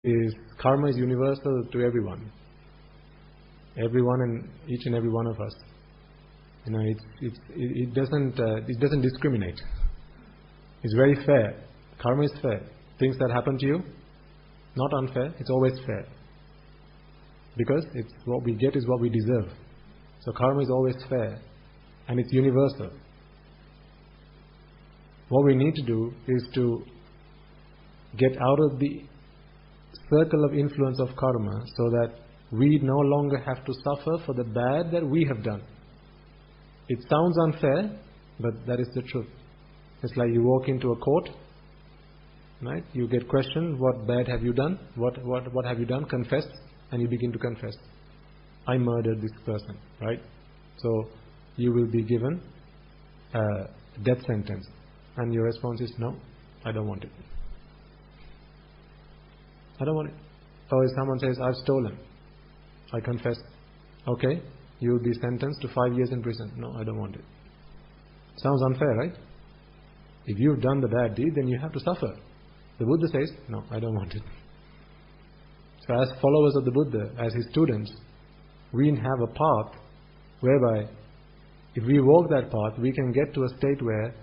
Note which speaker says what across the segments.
Speaker 1: is karma is universal to everyone. Everyone and each and every one of us. It doesn't discriminate. It's very fair. Karma is fair. Things that happen to you, not unfair. It's always fair. Because it's what we get is what we deserve. So karma is always fair, and it's universal. What we need to do is to get out of the circle of influence of karma so that we no longer have to suffer for the bad that we have done. It sounds unfair, but that is the truth. It's like you walk into a court, right? You get questioned, what bad have you done? What have you done? Confess, and you begin to confess. I murdered this person, right? So you will be given a death sentence. And your response is, no, I don't want it. I don't want it. Or if someone says, I've stolen, I confess. Okay, you will be sentenced to 5 years in prison. No, I don't want it. Sounds unfair, right? If you've done the bad deed, then you have to suffer. The Buddha says, no, I don't want it. So as followers of the Buddha, as his students, we have a path whereby if we walk that path, we can get to a state where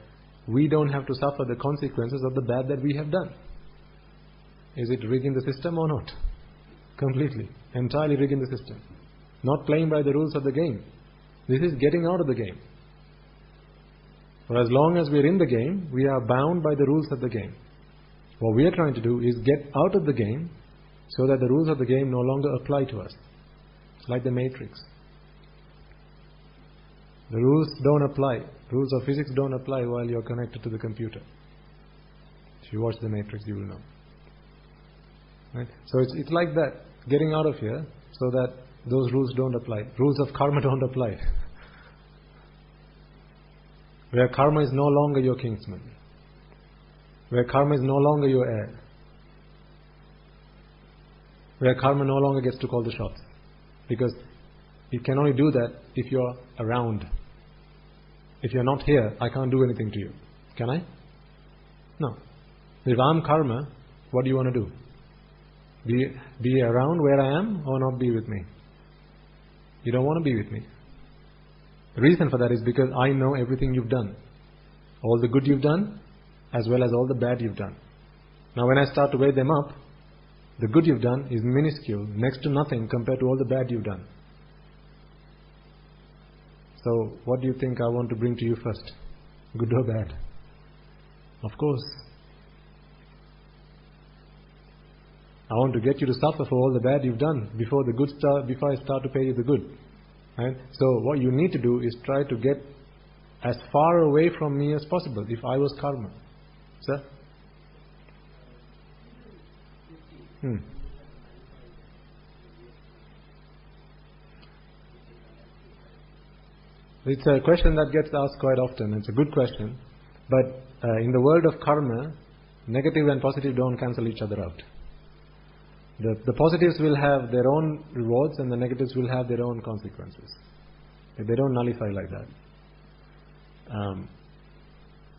Speaker 1: we don't have to suffer the consequences of the bad that we have done. Is it rigging the system or not? Completely. Entirely rigging the system. Not playing by the rules of the game. This is getting out of the game. For as long as we're in the game, we are bound by the rules of the game. What we are trying to do is get out of the game so that the rules of the game no longer apply to us. It's like the Matrix. The rules don't apply. Rules of physics don't apply while you're connected to the computer. If you watch the Matrix, you will know. Right? So it's like that. Getting out of here so that those rules don't apply. Rules of karma don't apply. Where karma is no longer your kinsman. Where karma is no longer your heir. Where karma no longer gets to call the shots. Because it can only do that if you're around. If you're not here, I can't do anything to you. Can I? No. If I'm karma, what do you want to do? Be around where I am or not be with me? You don't want to be with me. The reason for that is because I know everything you've done. All the good you've done, as well as all the bad you've done. Now when I start to weigh them up, the good you've done is minuscule, next to nothing compared to all the bad you've done. So what do you think I want to bring to you first? Good or bad? Of course. I want to get you to suffer for all the bad you've done before I start to pay you the good. Right? So what you need to do is try to get as far away from me as possible if I was karma. Sir? It's a question that gets asked quite often. It's a good question. But in the world of karma, negative and positive don't cancel each other out. The positives will have their own rewards and the negatives will have their own consequences. They don't nullify like that.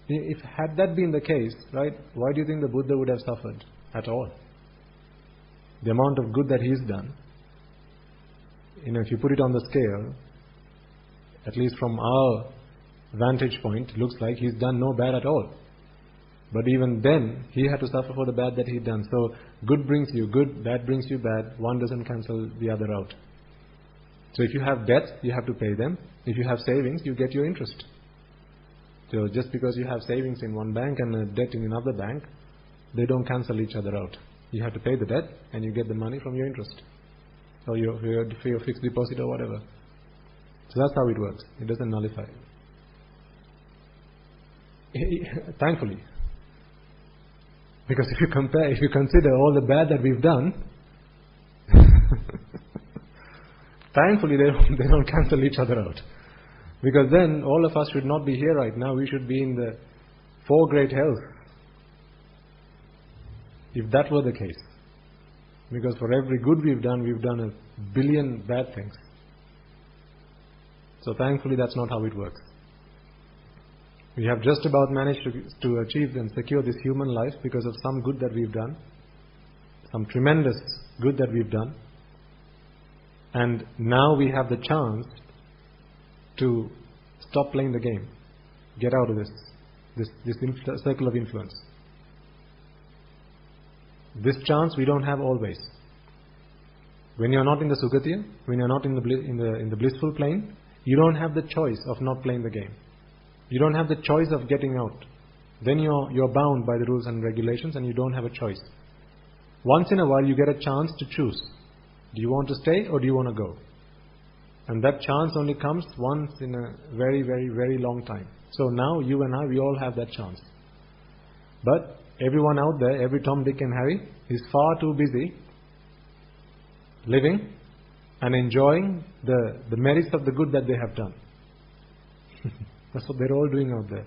Speaker 1: If had that been the case, right, why do you think the Buddha would have suffered at all? The amount of good that he's done, if you put it on the scale, at least from our vantage point, looks like he's done no bad at all. But even then, he had to suffer for the bad that he'd done. So, good brings you good, bad brings you bad. One doesn't cancel the other out. So if you have debts, you have to pay them. If you have savings, you get your interest. So just because you have savings in one bank and a debt in another bank, they don't cancel each other out. You have to pay the debt and you get the money from your interest. Or your fixed deposit or whatever. So that's how it works. It doesn't nullify. Thankfully. Because if you consider all the bad that we've done, thankfully they don't cancel each other out. Because then all of us should not be here right now. We should be in the four great hells. If that were the case. Because for every good we've done a billion bad things. So thankfully that's not how it works. We have just about managed to achieve and secure this human life because of some good that we've done. some tremendous good that we've done, and now we have the chance to stop playing the game, get out of this circle of influence. This chance we don't have always. When you're not in the Sugatya, when you're not in the blissful plane, you don't have the choice of not playing the game. You don't have the choice of getting out. Then you're bound by the rules and regulations, and you don't have a choice. Once in a while you get a chance to choose. Do you want to stay or do you want to go? And that chance only comes once in a very, very, very long time. So now you and I, we all have that chance. But everyone out there, every Tom, Dick and Harry is far too busy living and enjoying the merits of the good that they have done. That's what they're all doing out there.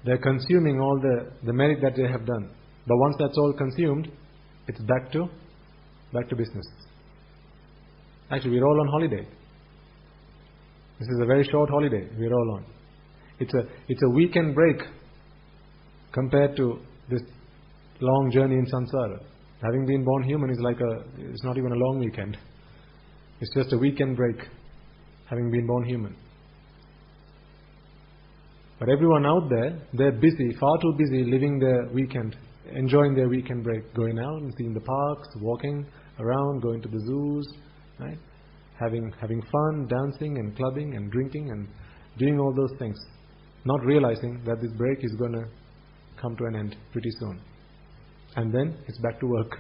Speaker 1: They're consuming all the merit that they have done. But once that's all consumed, it's back to business. Actually, we're all on holiday. This is a very short holiday we're all on. It's a weekend break compared to this long journey in samsara. Having been born human it's not even a long weekend. It's just a weekend break, having been born human. But everyone out there, they're busy, far too busy living their weekend, enjoying their weekend break, going out and seeing the parks, walking around, going to the zoos, right? Having fun, dancing and clubbing and drinking and doing all those things, not realizing that this break is going to come to an end pretty soon. And then it's back to work.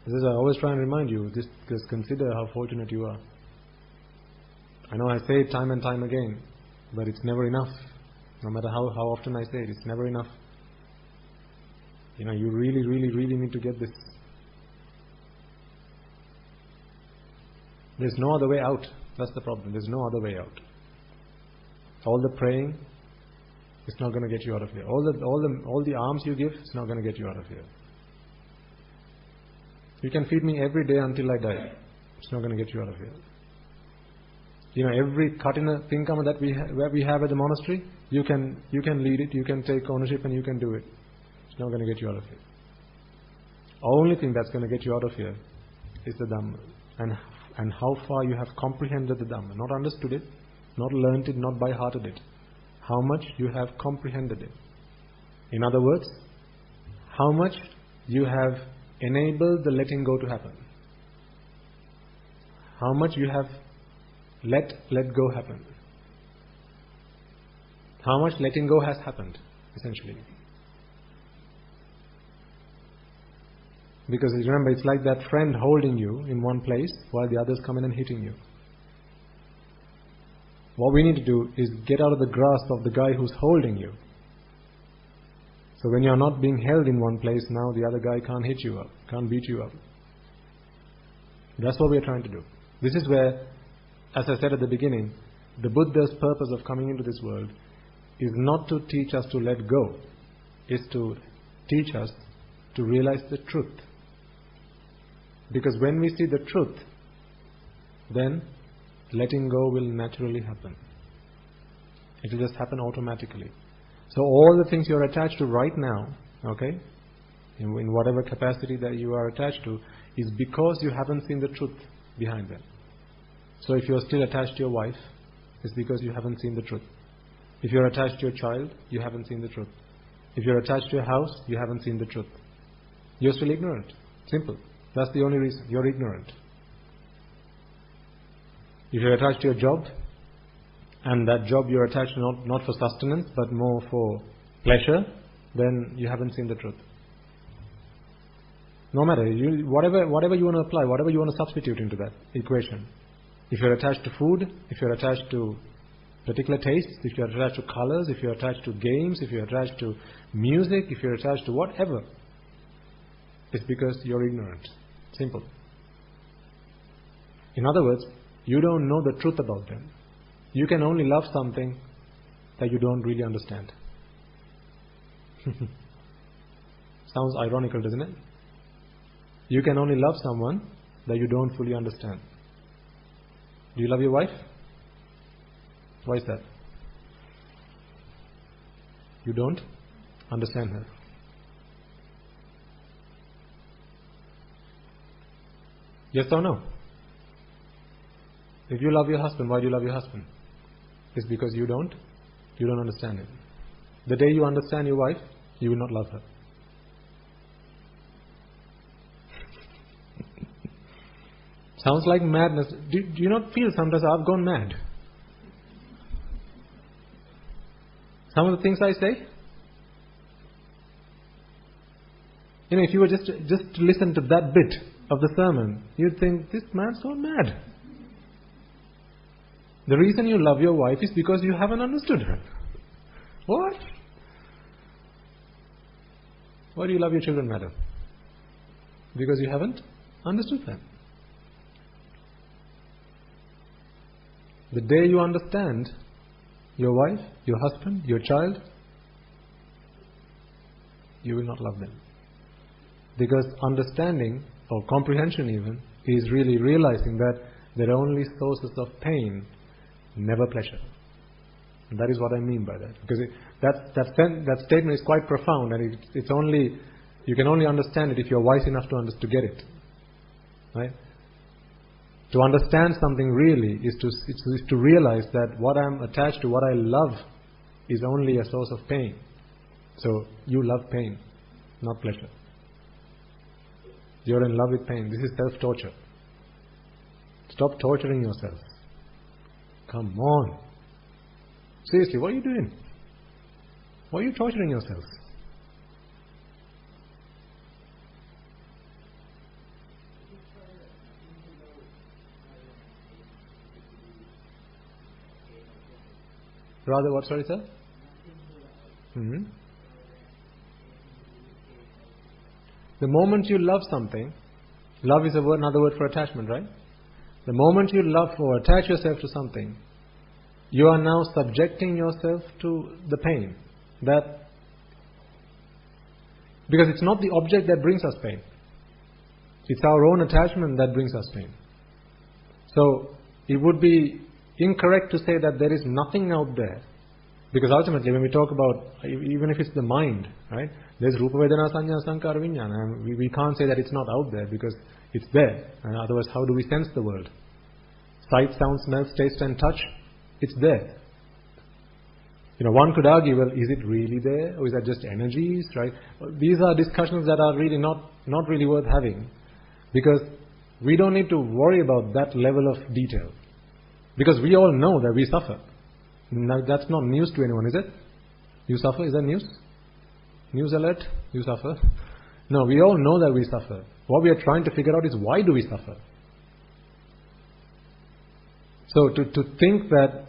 Speaker 1: This is, I always try and remind you, just consider how fortunate you are. I know I say it time and time again, but it's never enough. No matter how often I say it, it's never enough. You really, really, really need to get this. There's no other way out. That's the problem. There's no other way out. All the praying, it's not going to get you out of here. All the alms you give, it's not going to get you out of here. You can feed me every day until I die. It's not going to get you out of here. Every katina thinkama that we have at the monastery, you can lead it, you can take ownership and you can do it. It's not going to get you out of here. Only thing that's going to get you out of here is the Dhamma. And how far you have comprehended the Dhamma. Not understood it, not learnt it, not by-hearted it. How much you have comprehended it. In other words, how much you have enabled the letting go to happen. How much you have let go happen. How much letting go has happened, essentially. Because remember, it's like that friend holding you in one place while the others come in and hitting you. What we need to do is get out of the grasp of the guy who's holding you. So when you're not being held in one place, now the other guy can't hit you up, can't beat you up. That's what we're trying to do. This is where, as I said at the beginning, the Buddha's purpose of coming into this world is not to teach us to let go. It's to teach us to realize the truth. Because when we see the truth, then letting go will naturally happen. It will just happen automatically. So all the things you're attached to right now, okay, in whatever capacity that you are attached to, is because you haven't seen the truth behind them. So if you're still attached to your wife, it's because you haven't seen the truth. If you're attached to your child, you haven't seen the truth. If you're attached to your house, you haven't seen the truth. You're still ignorant. Simple. That's the only reason. You're ignorant. If you're attached to your job, and that job you're attached to not for sustenance, but more for pleasure, then you haven't seen the truth. No matter, whatever you want to apply, whatever you want to substitute into that equation. If you're attached to food, if you're attached to particular tastes, if you're attached to colors, if you're attached to games, if you're attached to music, if you're attached to whatever, it's because you're ignorant. Simple. In other words, you don't know the truth about them. You can only love something that you don't really understand. Sounds ironical, doesn't it? You can only love someone that you don't fully understand. Do you love your wife? Why is that? You don't understand her. Yes or no? If you love your husband, why do you love your husband? It's because you don't understand him. The day you understand your wife, you will not love her. Sounds like madness. Do you not feel sometimes I've gone mad? Some of the things I say? If you were just to listen to that bit of the sermon, you'd think, this man's gone mad. The reason you love your wife is because you haven't understood her. What? Why do you love your children, madam? Because you haven't understood them. The day you understand your wife, your husband, your child, you will not love them. Because understanding, or comprehension even, is really realizing that there are only sources of pain, never pleasure. And that is what I mean by that. Because that statement is quite profound, and it's only, you can only understand it if you're wise enough to get it. Right? To understand something really is to realize that what I'm attached to, what I love, is only a source of pain. So you love pain, not pleasure. You're in love with pain. This is self-torture. Stop torturing yourself. Come on. Seriously, what are you doing? Why are you torturing yourself? Rather what, sorry sir? The moment you love something, love is another word for attachment, right? The moment you love or attach yourself to something, you are now subjecting yourself to the pain. Because it's not the object that brings us pain. It's our own attachment that brings us pain. So it would be incorrect to say that there is nothing out there. Because ultimately when we talk about, even if it's the mind, right? There's Rupa Vedana Sanya Sankara Vijnana. We can't say that it's not out there because it's there. And otherwise how do we sense the world? Sight, sound, smell, taste and touch, it's there. One could argue, well, is it really there? Or is that just energies, right? These are discussions that are really not really worth having. Because we don't need to worry about that level of detail. Because we all know that we suffer. Now, that's not news to anyone, is it? You suffer, is that news? News alert, you suffer. No, we all know that we suffer. What we are trying to figure out is why do we suffer? So to think that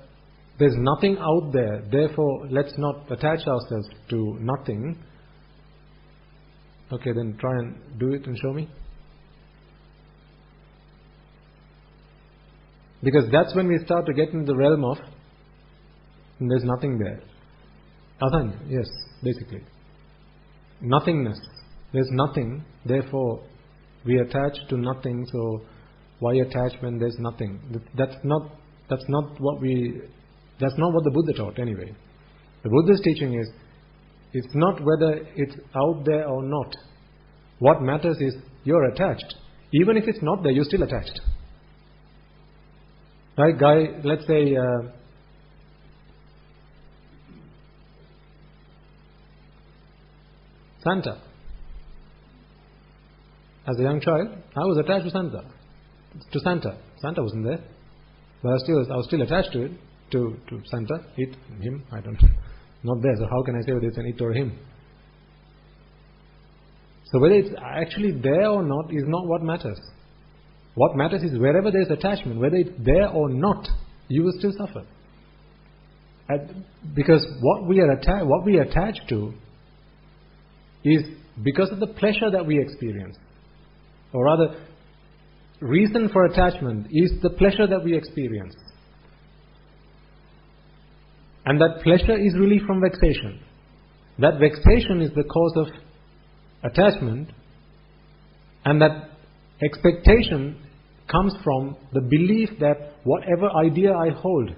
Speaker 1: there's nothing out there, therefore let's not attach ourselves to nothing. Okay, then try and do it and show me. Because that's when we start to get into the realm of there's nothing there. Adhan, yes, basically. Nothingness. There's nothing, therefore we attach to nothing, so why attach when there's nothing? That's not what the Buddha taught anyway. The Buddha's teaching is, it's not whether it's out there or not. What matters is you're attached. Even if it's not there, you're still attached. Right, guy, let's say Santa. As a young child, I was attached to Santa. Santa wasn't there, but I was still attached to it, to Santa, it, him. I don't know, not there. So how can I say whether it's an it or a him? So whether it's actually there or not is not what matters. What matters is wherever there is attachment, whether it's there or not, you will still suffer. Because what we attach to is because of the pleasure that we experience. Or rather, reason for attachment is the pleasure that we experience. And that pleasure is relief from vexation. That vexation is the cause of attachment, and that expectation comes from the belief that whatever idea I hold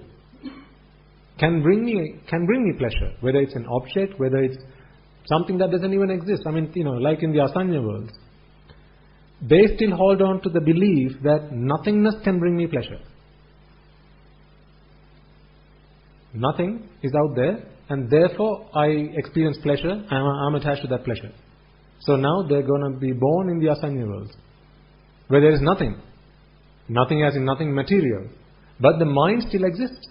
Speaker 1: can bring me pleasure, whether it's an object, whether it's something that doesn't even exist. I mean, like in the Asanya worlds, they still hold on to the belief that nothingness can bring me pleasure. Nothing is out there, and therefore I experience pleasure, and I'm attached to that pleasure. So now they're going to be born in the Asanya worlds, where there is nothing. Nothing as in nothing material. But the mind still exists.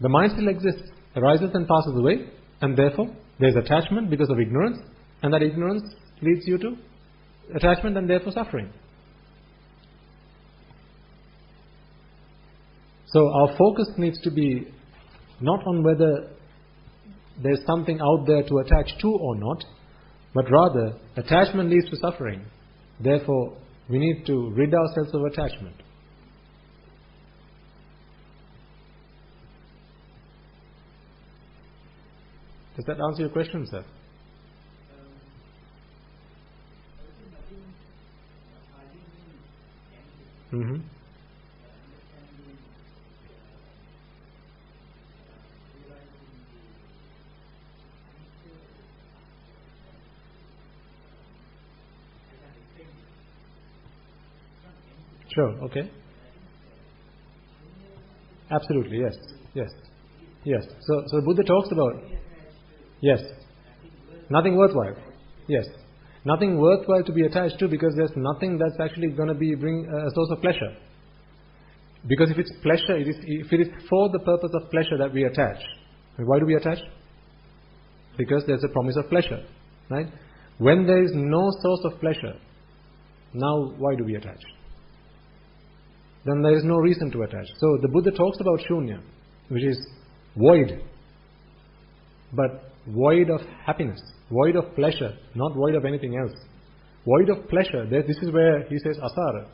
Speaker 1: The mind still exists, arises and passes away, and therefore there is attachment because of ignorance, and that ignorance leads you to attachment and therefore suffering. So our focus needs to be not on whether there's something out there to attach to or not, but rather attachment leads to suffering. Therefore, we need to rid ourselves of attachment. Does that answer your question, sir? Mm-hmm. Sure, okay. Absolutely, yes. Yes. Yes. So Buddha talks about, yes, nothing worthwhile. Yes. Nothing worthwhile to be attached to, because there's nothing that's actually going to bring a source of pleasure. Because if it's pleasure, if it is for the purpose of pleasure that we attach. Why do we attach? Because there's a promise of pleasure, right? When there is no source of pleasure, now why do we attach? Then there is no reason to attach. So the Buddha talks about shunya, which is void, but void of happiness, void of pleasure, not void of anything else. Void of pleasure, this is where he says asara.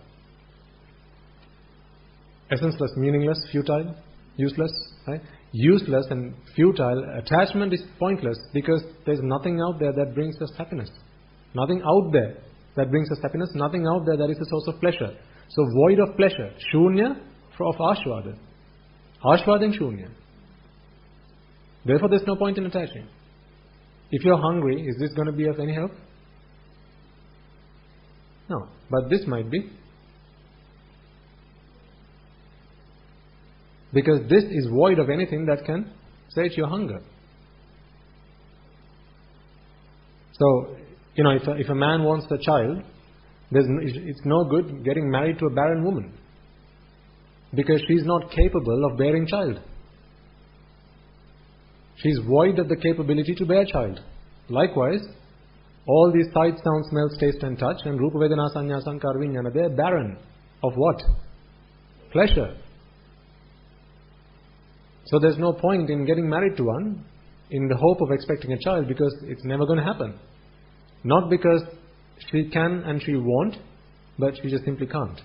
Speaker 1: Essenceless, meaningless, futile, useless, right? Useless and futile. Attachment is pointless because there's nothing out there that brings us happiness. Nothing out there that brings us happiness, nothing out there that is a source of pleasure. So void of pleasure, shunya of ashvada. Ashvada and shunya. Therefore there's no point in attaching. If you're hungry, is this going to be of any help? No, but this might be. Because this is void of anything that can sate your hunger. So, if a man wants a child, it's no good getting married to a barren woman, because she's not capable of bearing child. She's void of the capability to bear child. Likewise, all these sight, sound, smells, taste and touch and rupa, vedana, sanya, sankara, vijnana, they're barren of what? Pleasure. So there's no point in getting married to one in the hope of expecting a child, because it's never going to happen. Not because she can and she won't, but she just simply can't.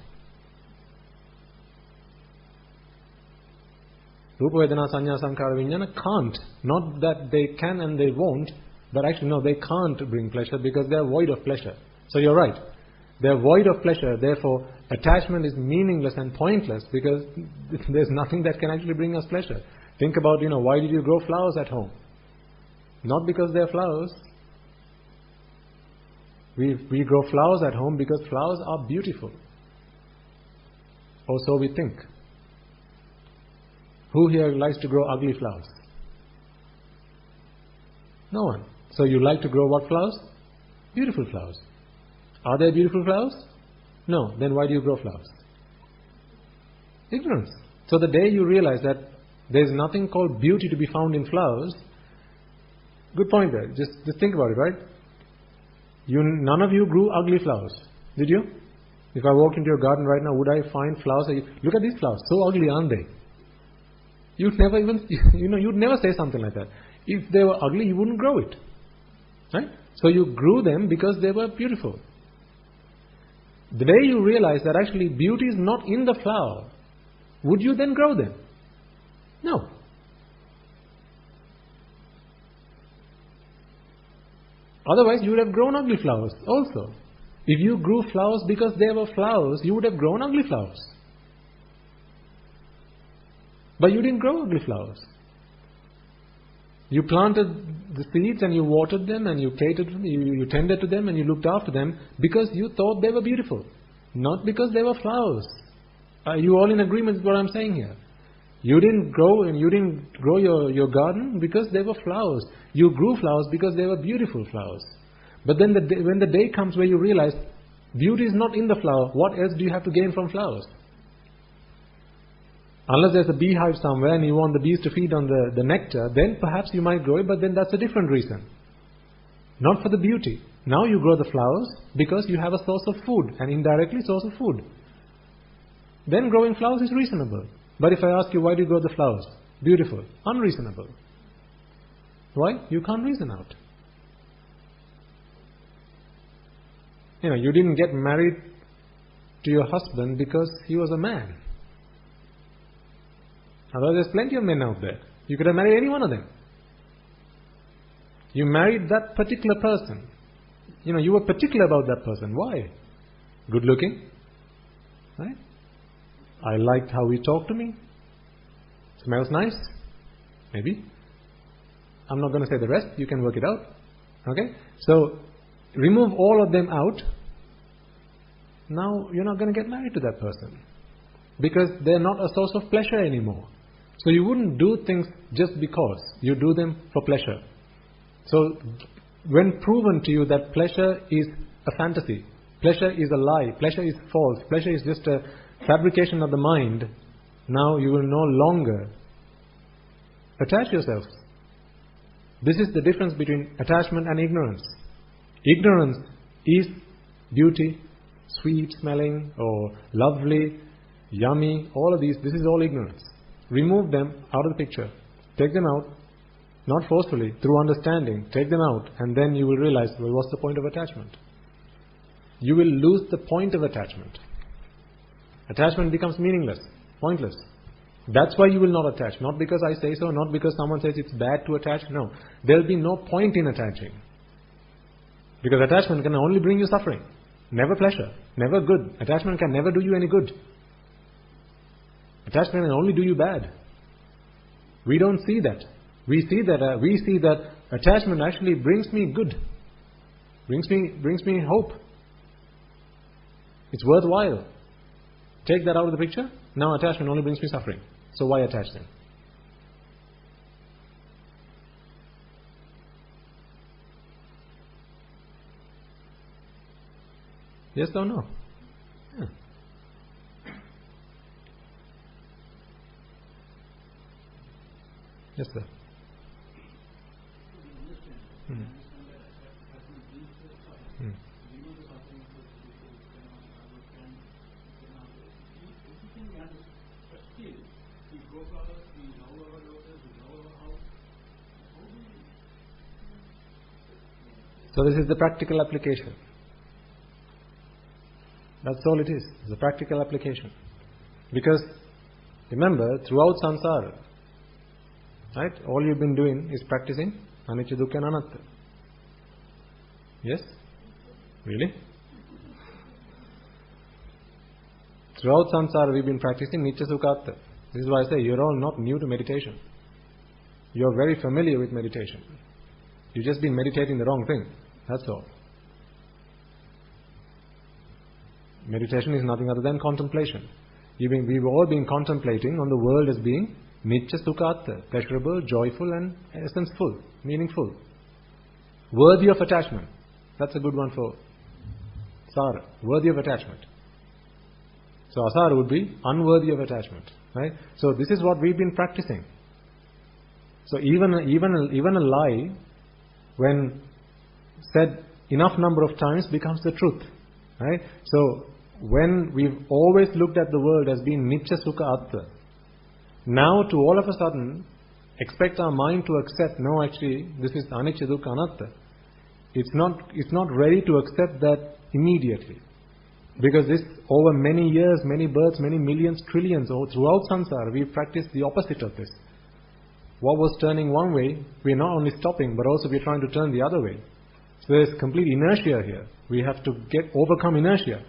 Speaker 1: Rupa, Vedana, Sanya, Sankara, Vijnana can't. Not that they can and they won't, but actually no, they can't bring pleasure because they are void of pleasure. So you're right. They are void of pleasure, therefore attachment is meaningless and pointless, because there's nothing that can actually bring us pleasure. Think about, why did you grow flowers at home? Not because they're flowers. We grow flowers at home because flowers are beautiful. Or so we think. Who here likes to grow ugly flowers? No one. So you like to grow what flowers? Beautiful flowers. Are there beautiful flowers? No. Then why do you grow flowers? Ignorance. So the day you realize that there's nothing called beauty to be found in flowers, good point there. Just think about it, right? None of you grew ugly flowers, did you? If I walked into your garden right now, would I find flowers? Look at these flowers, so ugly, aren't they? You'd never even, you'd never say something like that. If they were ugly, you wouldn't grow it, right? So you grew them because they were beautiful. The day you realize that actually beauty is not in the flower, would you then grow them? No. Otherwise, you would have grown ugly flowers also. If you grew flowers because they were flowers, you would have grown ugly flowers. But you didn't grow ugly flowers. You planted the seeds and you watered them and you catered, you tended to them and you looked after them because you thought they were beautiful, not because they were flowers. Are you all in agreement with what I'm saying here? You didn't grow your garden because they were flowers. You grew flowers because they were beautiful flowers. But then when the day comes where you realize beauty is not in the flower, what else do you have to gain from flowers? Unless there's a beehive somewhere and you want the bees to feed on the nectar, then perhaps you might grow it, but then that's a different reason. Not for the beauty. Now you grow the flowers because you have a source of food, and indirectly source of food. Then growing flowers is reasonable. But if I ask you, why do you grow the flowers? Beautiful. Unreasonable. Why? You can't reason out. You didn't get married to your husband because he was a man. Otherwise, there's plenty of men out there. You could have married any one of them. You married that particular person. You were particular about that person. Why? Good looking. Right? I liked how he talked to me. Smells nice. Maybe. I'm not going to say the rest. You can work it out. Okay? So, remove all of them out. Now, you're not going to get married to that person. Because they're not a source of pleasure anymore. So you wouldn't do things just because. You do them for pleasure. So when proven to you that pleasure is a fantasy, pleasure is a lie, pleasure is false, pleasure is just a fabrication of the mind, now you will no longer attach yourselves. This is the difference between attachment and ignorance. Ignorance is beauty, sweet smelling or lovely, yummy, all of these. This is all ignorance. Remove them out of the picture. Take them out, not forcefully, through understanding. Take them out, and then you will realize, well, what's the point of attachment? You will lose the point of attachment. Attachment becomes meaningless, pointless. That's why you will not attach. Not because I say so, not because someone says it's bad to attach. No. There will be no point in attaching. Because attachment can only bring you suffering. Never pleasure. Never good. Attachment can never do you any good. Attachment can only do you bad. We don't see that. We see that attachment actually brings me good. Brings me hope. It's worthwhile. Take that out of the picture. Now attachment only brings me suffering. So why attach then? Yes or no? Yeah. Yes, sir. So this is the practical application. That's all it is. It's a practical application. Because, remember, throughout samsara, right, all you've been doing is practicing anicca, dukkha and anatta. Yes? Really? Throughout samsara we've been practicing nicca, sukha, atta. This is why I say you're all not new to meditation. You're very familiar with meditation. You've just been meditating the wrong thing. That's all. Meditation is nothing other than contemplation. We've all been contemplating on the world as being nicca, sukha, atta, pleasurable, joyful and essence-full, meaningful. Worthy of attachment. That's a good one for sara. Worthy of attachment. So asara would be unworthy of attachment. Right? So this is what we've been practicing. So even a lie, when said enough number of times, becomes the truth. Right? So when we've always looked at the world as being nicca, sukha, atta, now to all of a sudden expect our mind to accept, no, actually this is anicca, dukkha, anatta. It's not ready to accept that immediately. Because this, over many years, many births, many millions, trillions, or throughout samsara, we've practiced the opposite of this. What was turning one way, we're not only stopping, but also we're trying to turn the other way. So there's complete inertia here. We have to overcome inertia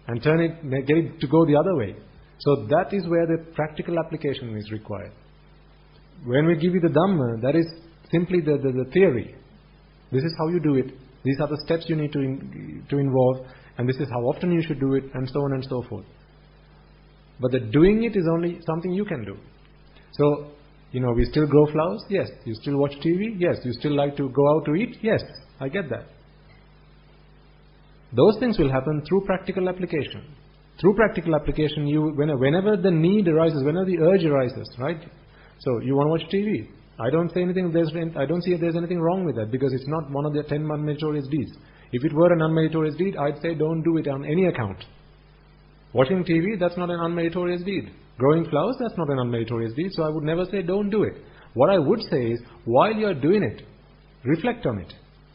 Speaker 1: and get it to go the other way. So that is where the practical application is required. When we give you the Dhamma, that is simply the theory. This is how you do it. These are the steps you need to involve, and this is how often you should do it, and so on and so forth. But the doing it is only something you can do. So, we still grow flowers? Yes. You still watch TV? Yes. You still like to go out to eat? Yes. I get that. Those things will happen through practical application. Through practical application, whenever the need arises, whenever the urge arises, right? So, you want to watch TV? I don't see if there's anything wrong with that, because it's not one of the 10 unmeritorious deeds. If it were an unmeritorious deed, I'd say don't do it on any account. Watching TV, that's not an unmeritorious deed. Growing flowers, that's not an unmeritorious deed, so I would never say don't do it. What I would say is, while you're doing it, reflect on it,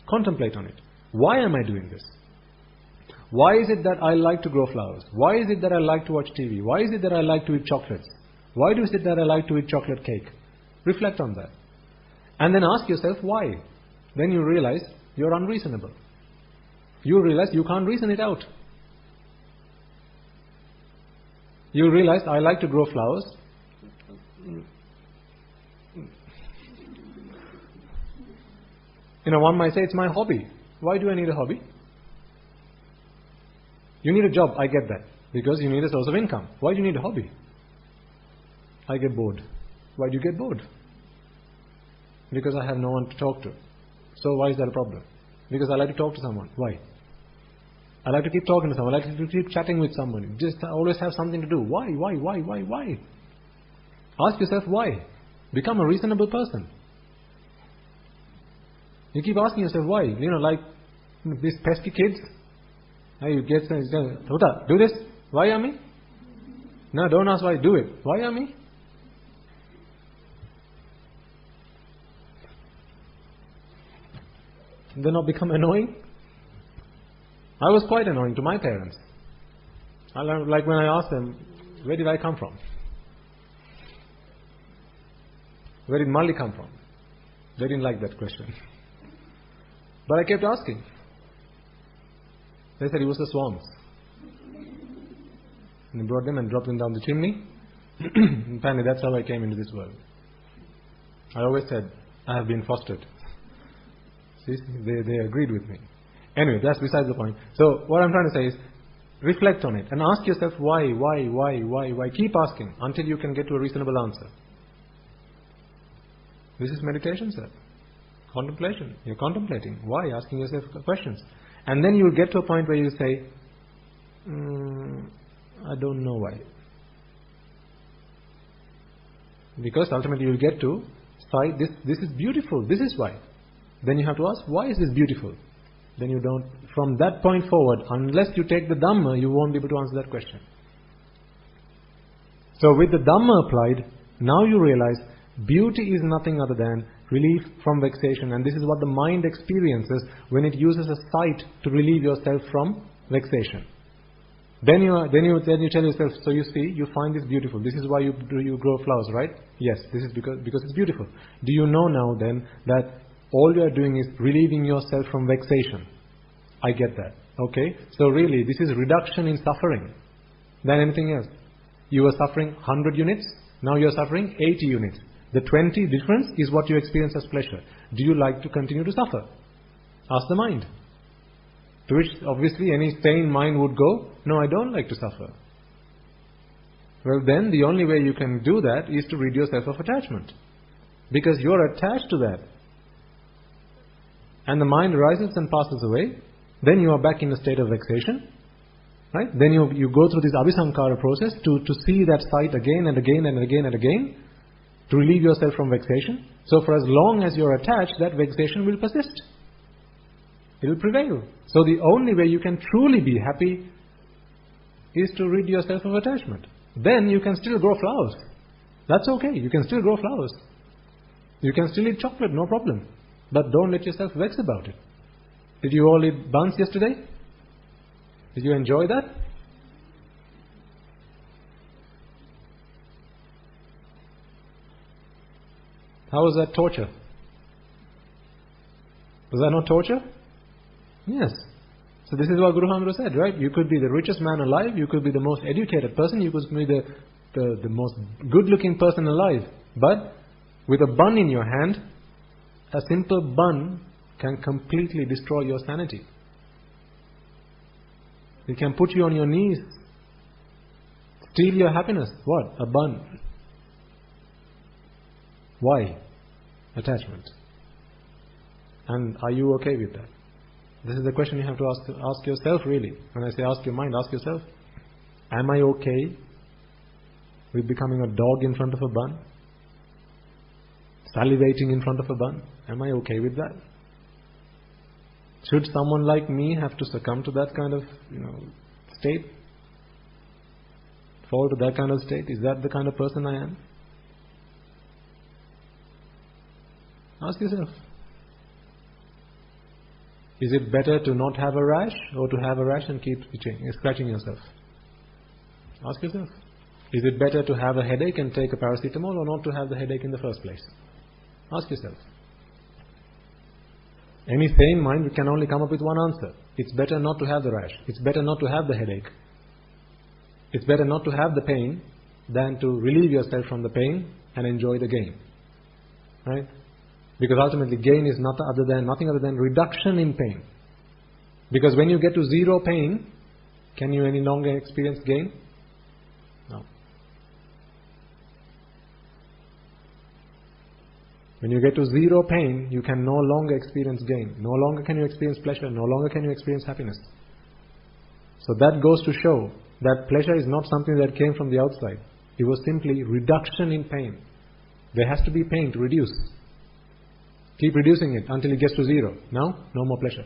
Speaker 1: contemplate on it. Why am I doing this? Why is it that I like to grow flowers? Why is it that I like to watch TV? Why is it that I like to eat chocolates? Why is it that I like to eat chocolate cake? Reflect on that. And then ask yourself why. Then you realize you're unreasonable. You realize you can't reason it out. You realize I like to grow flowers. One might say it's my hobby. Why do I need a hobby? You need a job, I get that. Because you need a source of income. Why do you need a hobby? I get bored. Why do you get bored? Because I have no one to talk to. So why is that a problem? Because I like to talk to someone. Why? I like to keep talking to someone. I like to keep chatting with someone. Just always have something to do. Why? Ask yourself why. Become a reasonable person. You keep asking yourself why. Like these pesky kids. You get Tuta, do this. Why, Ami? No, don't ask why. Do it. Why, Ami? They not become annoying? I was quite annoying to my parents. Like when I asked them, where did I come from? Where did Mali come from? They didn't like that question. But I kept asking. They said it was the swans. And they brought them and dropped them down the chimney. And finally, that's how I came into this world. I always said, I have been fostered. See, they agreed with me. Anyway, that's besides the point. So, what I'm trying to say is, reflect on it and ask yourself why. Keep asking until you can get to a reasonable answer. This is meditation, sir. Contemplation. You're contemplating. Why? Asking yourself questions. And then you'll get to a point where you say, I don't know why. Because ultimately you'll get to, this is beautiful, this is why. Then you have to ask, why is this beautiful? Then you don't, from that point forward, unless you take the Dhamma, you won't be able to answer that question. So with the Dhamma applied, now you realize beauty is nothing other than relief from vexation, and this is what the mind experiences when it uses a sight to relieve yourself from vexation. Then you tell yourself, so you see, you find this beautiful. This is why you grow flowers, right? Yes, this is because it's beautiful. Do you know now then that all you are doing is relieving yourself from vexation? I get that. Okay? So really, this is reduction in suffering than anything else. You were suffering 100 units, now you are suffering 80 units. The 20 difference is what you experience as pleasure. Do you like to continue to suffer? Ask the mind. To which obviously any sane mind would go, no, I don't like to suffer. Well then, the only way you can do that is to rid yourself of attachment. Because you're attached to that. And the mind rises and passes away. Then you are back in a state of vexation. Right? Then you go through this abhisankara process to see that sight again and again and again and again. To relieve yourself from vexation. So for as long as you're attached, that vexation will persist. It will prevail. So the only way you can truly be happy is to rid yourself of attachment. Then you can still grow flowers. That's okay. You can still grow flowers. You can still eat chocolate, no problem. But don't let yourself vex about it. Did you all eat buns yesterday? Did you enjoy that? How was that torture? Was that not torture? Yes. So this is what Guru Maharaj said, right? You could be the richest man alive, you could be the most educated person, you could be the most good-looking person alive. But with a bun in your hand, a simple bun can completely destroy your sanity. It can put you on your knees, steal your happiness. What? A bun. Why? Attachment. And are you okay with that? This is the question you have to ask yourself, really. When I say ask your mind, ask yourself, am I okay with becoming a dog in front of a bun? Salivating in front of a bun? Am I okay with that? Should someone like me have to succumb to that kind of, state? Fall to that kind of state? Is that the kind of person I am? Ask yourself. Is it better to not have a rash or to have a rash and keep scratching yourself? Ask yourself. Is it better to have a headache and take a paracetamol or not to have the headache in the first place? Ask yourself. Any sane mind can only come up with one answer. It's better not to have the rash. It's better not to have the headache. It's better not to have the pain than to relieve yourself from the pain and enjoy the gain. Right? Because ultimately gain is nothing other than reduction in pain. Because when you get to zero pain, can you any longer experience gain? No. When you get to zero pain, you can no longer experience gain. No longer can you experience pleasure. No longer can you experience happiness. So that goes to show that pleasure is not something that came from the outside. It was simply reduction in pain. There has to be pain to reduce. Keep reducing it until it gets to zero. Now, no more pleasure.